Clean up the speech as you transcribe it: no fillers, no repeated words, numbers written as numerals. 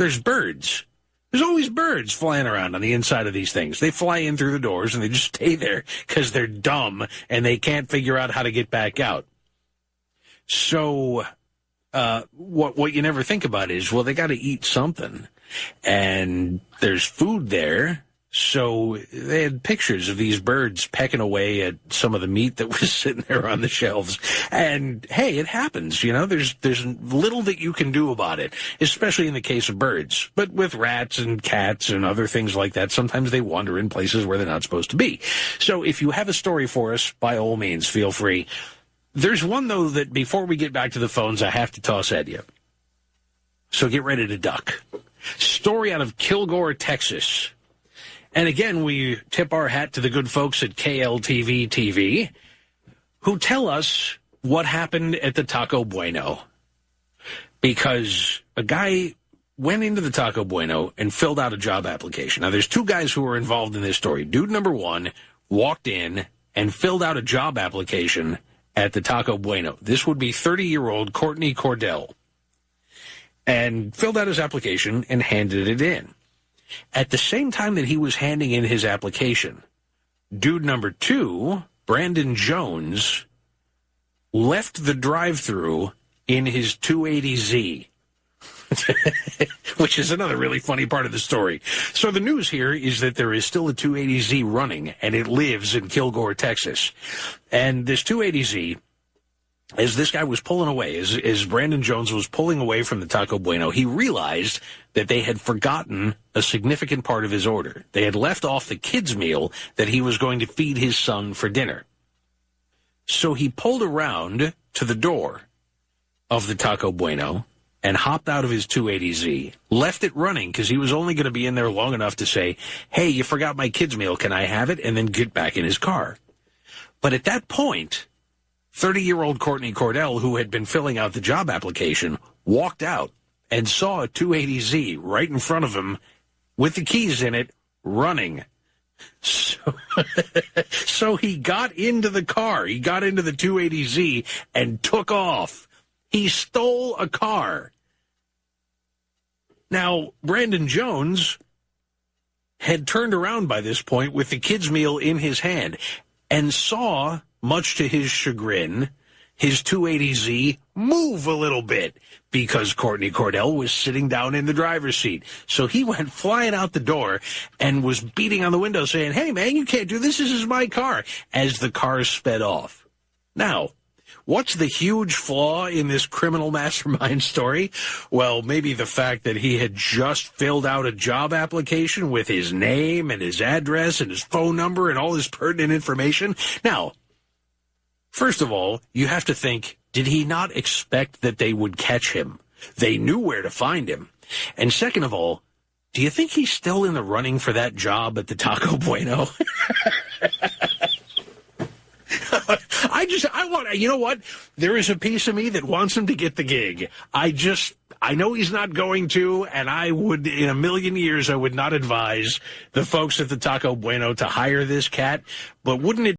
there's birds. There's always birds flying around on the inside of these things. They fly in through the doors, and they just stay there because they're dumb, and they can't figure out how to get back out. So what you never think about is, well, they got to eat something, and there's food there. So they had pictures of these birds pecking away at some of the meat that was sitting there on the shelves. And, hey, it happens, you know. There's little that you can do about it, especially in the case of birds. But with rats and cats and other things like that, sometimes they wander in places where they're not supposed to be. So if you have a story for us, by all means, feel free. There's one, though, that before we get back to the phones, I have to toss at you. So get ready to duck. Story out of Kilgore, Texas. And again, we tip our hat to the good folks at KLTV TV, who tell us what happened at the Taco Bueno. Because a guy went into the Taco Bueno and filled out a job application. Now, there's two guys who were involved in this story. Dude number one walked in and filled out a job application at the Taco Bueno. This would be 30-year-old Courtney Cordell. And filled out his application and handed it in. At the same time that he was handing in his application, dude number two, Brandon Jones, left the drive-thru in his 280Z, which is another really funny part of the story. So the news here is that there is still a 280Z running, and it lives in Kilgore, Texas. And this 280Z, as this guy was pulling away, as Brandon Jones was pulling away from the Taco Bueno, he realized that they had forgotten a significant part of his order. They had left off the kids' meal that he was going to feed his son for dinner. So he pulled around to the door of the Taco Bueno and hopped out of his 280Z, left it running because he was only going to be in there long enough to say, hey, you forgot my kids' meal, can I have it? And then get back in his car. But at that point, 30-year-old Courtney Cordell, who had been filling out the job application, walked out and saw a 280Z right in front of him with the keys in it, running. So he got into the car. He got into the 280Z and took off. He stole a car. Now, Brandon Jones had turned around by this point with the kids' meal in his hand and saw, much to his chagrin, his 280Z move a little bit because Courtney Cordell was sitting down in the driver's seat. So he went flying out the door and was beating on the window saying, hey, man, you can't do this. This is my car, as the car sped off. Now, what's the huge flaw in this criminal mastermind story? Well, maybe the fact that he had just filled out a job application with his name and his address and his phone number and all this pertinent information. Now, first of all, you have to think, did he not expect that they would catch him? They knew where to find him. And second of all, do you think he's still in the running for that job at the Taco Bueno? I want, you know what? There is a piece of me that wants him to get the gig. I know he's not going to, and I would, in a million years, I would not advise the folks at the Taco Bueno to hire this cat. But wouldn't it